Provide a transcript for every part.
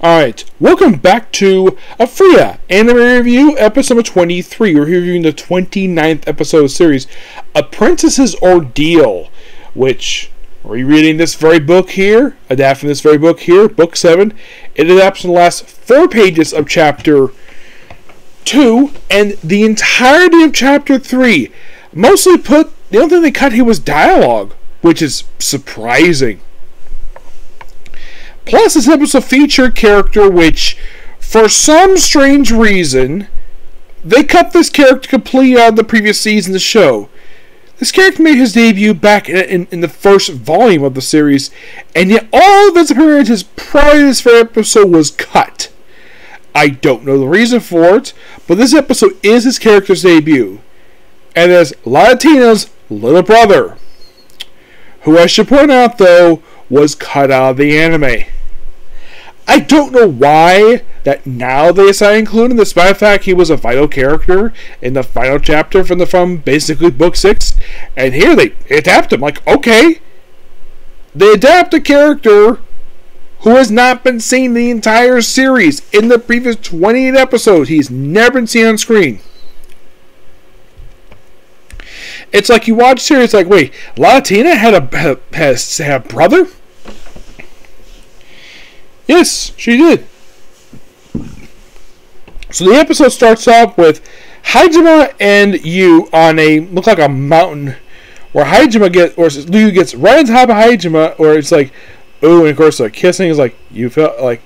Alright, welcome back to Arifureta Anime Review, episode number 23. We're reviewing the 29th episode of the series, Apprentice's Ordeal, which, rereading this very book here, adapting this very book here, book 7, it adapts from the last 4 pages of chapter 2, and the entirety of chapter 3. Mostly put, the only thing they cut here was dialogue, which is surprising. Plus, this episode featured a character which, for some strange reason, they cut this character completely out of the previous season of the show. This character made his debut back in the first volume of the series, and yet all of his appearances prior to this very episode was cut. I don't know the reason for it, but this episode is his character's debut, and is Latina's little brother, who I should point out, though, was cut out of the anime. I don't know why that now they decided to include him, despite the fact he was a vital character in the final chapter from basically book 6. And here they adapt him. Like, okay. They adapt a character who has not been seen the entire series. In the previous 28 episodes, he's never been seen on screen. It's like you watch the series, like, wait, Latina had a brother? Yes, she did. So the episode starts off with Hajime and Yu on look like a mountain, where Yu gets right on top of Hajime, where it's like, ooh, and of course they're kissing. It's like, you felt like,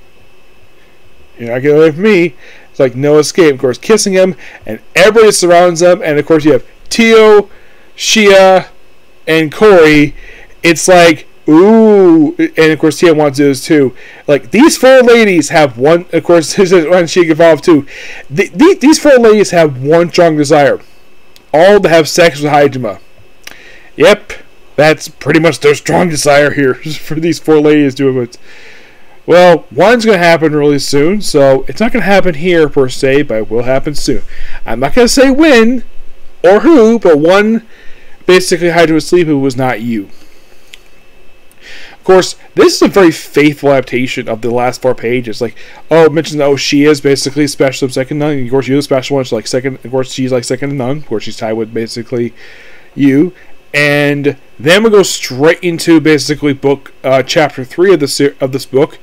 you're not getting away from me. It's like no escape. Of course, kissing him, and everybody surrounds them, and of course you have Tio, Shia, and Corey. It's like, ooh, and of course Tia wants to do this too. Like, these 4 ladies have one, of course, when she evolved too. These 4 ladies have one strong desire. All to have sex with Hajime. Yep, that's pretty much their strong desire here for these 4 ladies doing it. Well, one's going to happen really soon, so it's not going to happen here per se, but it will happen soon. I'm not going to say when or who, but one basically Hajime was asleep who was not you. Of course, this is a very faithful adaptation of the last 4 pages. Like, oh, it mentions, she is basically special second nun. And of course, you're the special one. She's like second. Of course, she's like second nun. Of course, she's tied with basically you. And then we go straight into basically book chapter 3 of this book,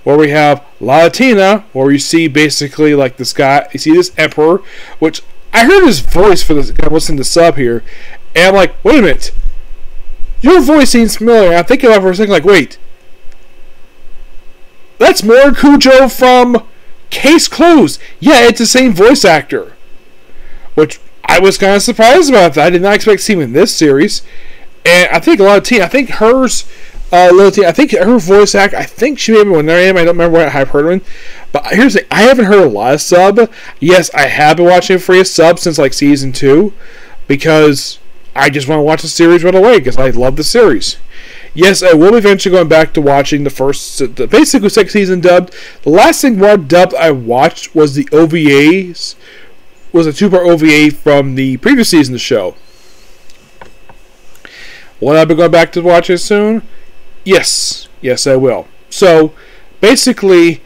where we have Latina, where you see basically like this guy. You see this emperor, which I heard his voice for this guy listening to sub here, and I'm like, wait a minute. Your voice seems familiar. I'm thinking about it for a second, like, wait. That's Murakujo from Case Closed. Yeah, it's the same voice actor. Which I was kind of surprised about that. I did not expect to see him in this series. And I think I think her voice act, I think she may be one there. I don't remember what I've heard of him. But here's the thing, I haven't heard a lot of sub. Yes, I have been watching Free sub since like season 2. Because I just want to watch the series right away because I love the series. Yes, I will eventually going back to watching the basically 6th season dubbed. The last thing dubbed I watched was the OVAs. Was a 2-part OVA from the previous season of the show. Will I be going back to watch it soon? Yes, I will. So basically,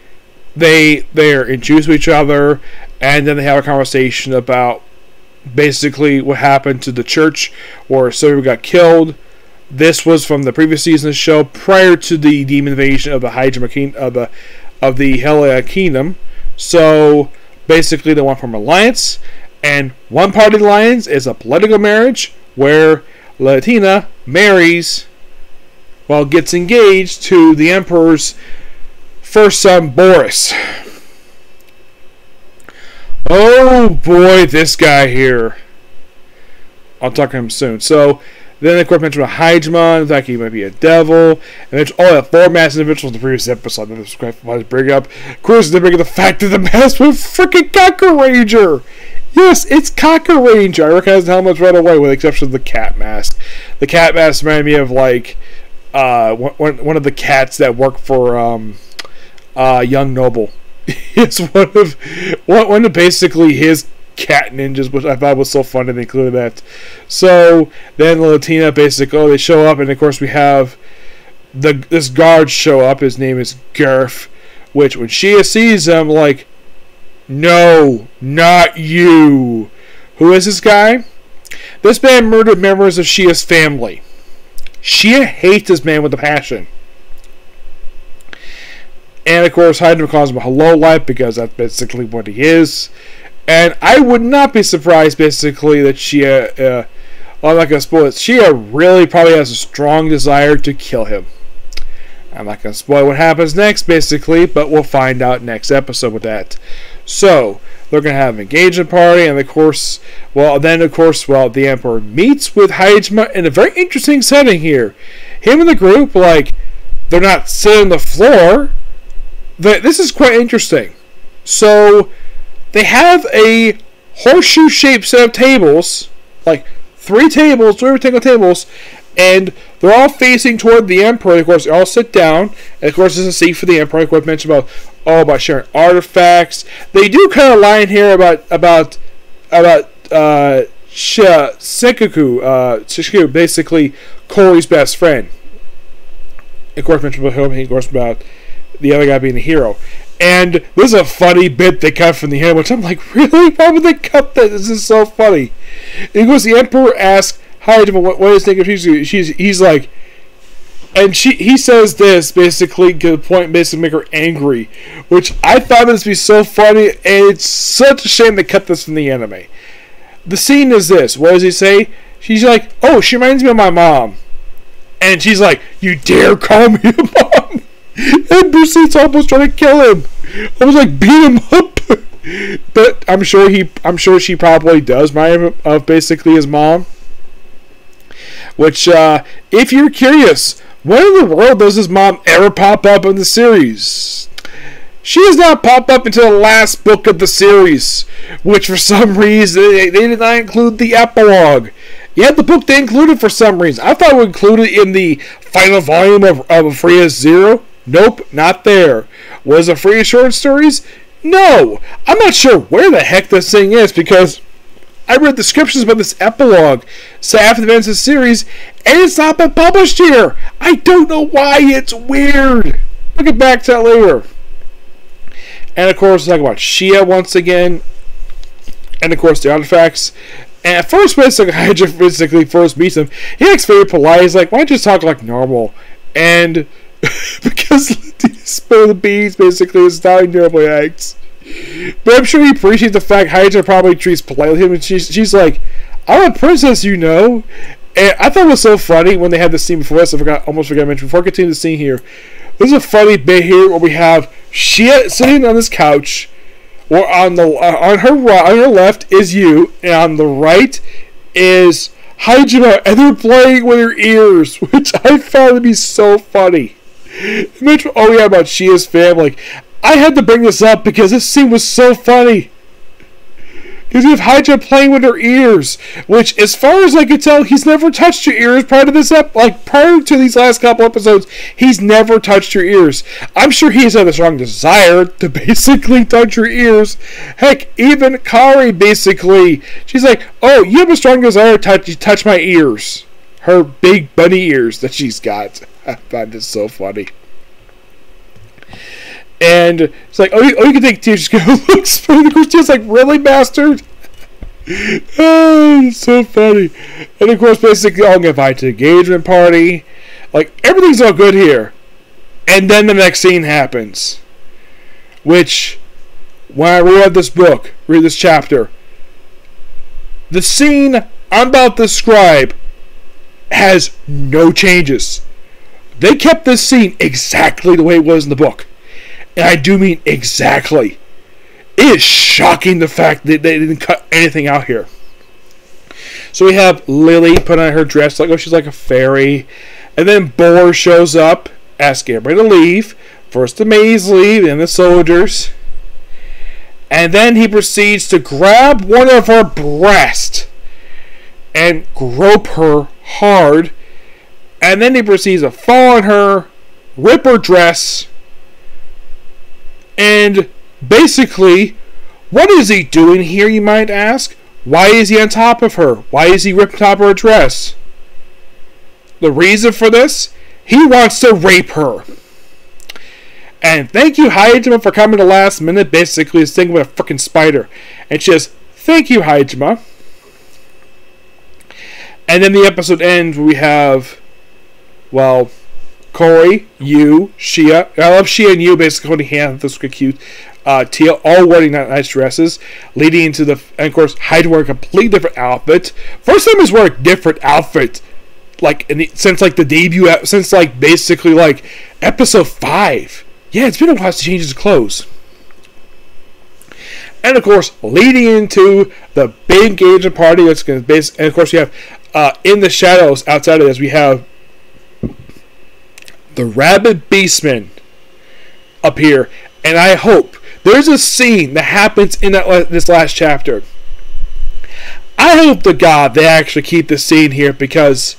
they're introduced to each other, and then they have a conversation about basically what happened to the church where Silver got killed. This was from the previous season of the show, prior to the demon invasion of the Hajime of the Helia Kingdom. So basically they want to form an alliance, and one part of the alliance is a political marriage where Latina gets engaged to the Emperor's first son, Boris. Oh boy, this guy here. I'll talk to him soon. So, then of course mentioned about Hajime, in fact he might be a devil, and there's all that 4 masked individuals in the previous episode. That was quite fun to bring up. Of course, they bring up the fact that the mask was freaking Cocker Ranger. Yes, it's Cocker Ranger. I recognize the helmets right away, with the exception of the cat mask. The cat mask reminded me of like one of the cats that work for Young Noble. It's one of basically his cat ninjas, which I thought was so fun, and they included that. So then Latina basically, they show up, and of course we have this guard show up. His name is Garf, Which, when Shia sees him, like, no, not you. Who is this guy? This man murdered members of Shia's family. Shia hates this man with a passion. And, of course, Hydra calls him a lowlife because that's basically what he is. And I would not be surprised, basically, that Shia, I'm not going to spoil it, Shia really probably has a strong desire to kill him. I'm not going to spoil what happens next, basically, but we'll find out next episode with that. So, they're going to have an engagement party, and of course, the Emperor meets with Hajime in a very interesting setting here. Him and the group, like, they're not sitting on the floor. This is quite interesting. So, they have a horseshoe-shaped set of tables, like 3 rectangle tables, and they're all facing toward the Emperor. Of course, they all sit down, and of course, there's a seat for the Emperor. Of course, mentioned about sharing artifacts. They do kind of line here about Shikoku, basically Corey's best friend. Of course, mentioned about him. Of course, about the other guy being a hero. And this is a funny bit they cut from the end, which I'm like, really? Why would they cut that? This is so funny. And of course, the Emperor asks Hajime what is thinking. He's like, and he says this basically to the point, basically make her angry, which I thought this would be so funny, and it's such a shame they cut this from the anime. The scene is this. What does he say? She's like, oh, she reminds me of my mom. And she's like, you dare call me a mom? And Bruce almost trying to kill him. I was like, beat him up. But I'm sure she probably does remind him of basically his mom. Which, if you're curious, when in the world does his mom ever pop up in the series? She has not popped up until the last book of the series, which for some reason they did not include the epilogue. Yet the book they included for some reason. I thought it would include it in the final volume of Freya Zero. Nope, not there. Was it Freya short stories? No. I'm not sure where the heck this thing is, because I read descriptions about this epilogue, so after the events of the series, and it's not been published here. I don't know why. It's weird. We'll get back to that later. And of course, talk about Shia once again, and of course the artifacts. And at first, basically first meets him, he acts very polite. He's like, "Why don't you just talk like normal?" And because spill the beans, basically, is how he normally acts. But I'm sure he appreciates the fact Hydra probably treats politely him, and she's like, "I'm a princess, you know." And I thought it was so funny when they had this scene before this. Almost forgot to mention before I continue the scene here. There's a funny bit here where we have Shia sitting on this couch, or on her left is you, and on the right is Hajime, and they're playing with her ears, which I found to be so funny. Oh yeah, about Shia's family. I had to bring this up because this scene was so funny. Because you have Hydra playing with her ears, which, as far as I could tell, he's never touched your ears prior to this prior to these last couple episodes. He's never touched your ears. I'm sure he's had a strong desire to basically touch your ears. Heck, even Kari basically, she's like, "Oh, you have a strong desire to touch my ears." Her big bunny ears that she's got. I find this so funny. And it's like, oh, you can take tears. Just go, looks funny. Of course, she's like, really, bastard? Oh, it's so funny. And of course, basically, I'll get invited to the engagement party. Like, everything's all good here. And then the next scene happens. Which, when I read this chapter, the scene I'm about to describe has no changes. They kept this scene exactly the way it was in the book. And I do mean exactly. It is shocking the fact that they didn't cut anything out here. So we have Lily put on her dress like, oh, she's like a fairy. And then Boar shows up, asking everybody to leave. First the maids leave, then the soldiers. And then he proceeds to grab one of her breasts and grope her hard. And then he proceeds to fall on her, rip her dress. And basically, what is he doing here, you might ask? Why is he on top of her? Why is he ripping top of her dress? The reason for this? He wants to rape her. And thank you, Hajime, for coming to last minute, basically singing with a freaking spider. And she says, thank you, Hajime. And then the episode ends, we have, well, Corey, Yu, Shia. I love Shia and Yu basically holding hands. This is cute. Tia, all wearing nice dresses, leading into the, and of course, Hyde wearing a completely different outfit. First time he's wearing a different outfit, like since like the debut, since like basically like episode 5. Yeah, it's been a while since he changed his clothes. And of course, leading into the big engagement party, that's going to base, and of course, we have in the shadows outside of this, we have the Rabid Beastmen appear, and I hope there's a scene that happens in this last chapter. I hope to God they actually keep this scene here, because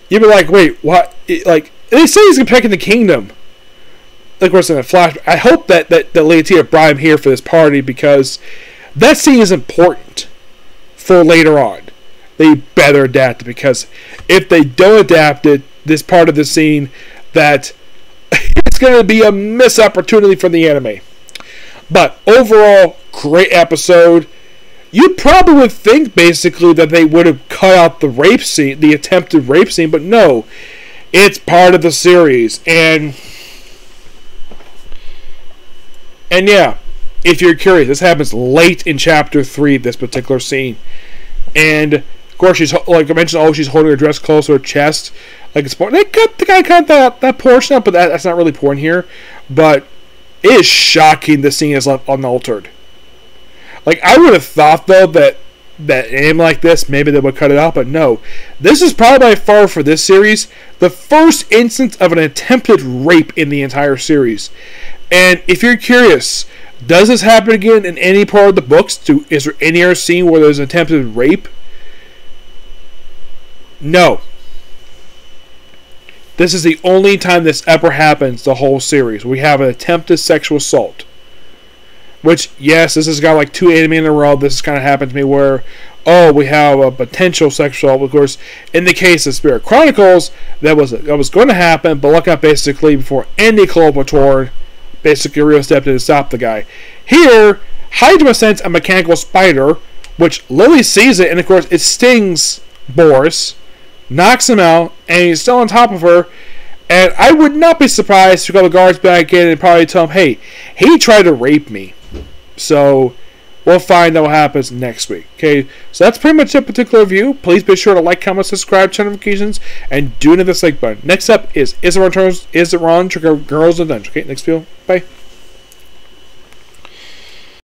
you'd be like, wait, what? Like, they say he's protecting the kingdom. Like, of course, in a flash, I hope that Lady Tia brought him here for this party, because that scene is important for later on. They better adapt it, because if they don't adapt it, this part of the scene, that it's going to be a missed opportunity for the anime. But overall, great episode. You probably would think basically that they would have cut out the rape scene, the attempted rape scene, but no, it's part of the series. And yeah, if you're curious, this happens late in chapter 3, this particular scene. And of course, she's, like I mentioned, she's holding her dress close to her chest. Like it's important. They cut that portion up, but that's not really important here. But it is shocking the scene is left unaltered. Like, I would have thought, though, that aim like this, maybe they would cut it out, but no. This is probably by far, for this series, the first instance of an attempted rape in the entire series. And if you're curious, does this happen again in any part of the books? Is there any other scene where there's an attempted rape? No. This is the only time this ever happens the whole series. We have an attempted sexual assault. Which, yes, this has got like 2 anime in a row. This has kind of happened to me where, we have a potential sexual assault. Of course, in the case of Spirit Chronicles, that was going to happen, but look out basically before any Clopator basically Rio stepped in to stop the guy. Here, Hajime sends a mechanical spider, which Lily sees it, and of course, it stings Boris, knocks him out, and he's still on top of her. And I would not be surprised to go the guards back in and probably tell him, hey, he tried to rape me. So, we'll find out what happens next week. Okay, so that's pretty much that particular review. Please be sure to like, comment, subscribe, turn notifications, and do hit the like button. Next up is it Wrong? Trigger Girls Adventure. Okay, next video. Bye.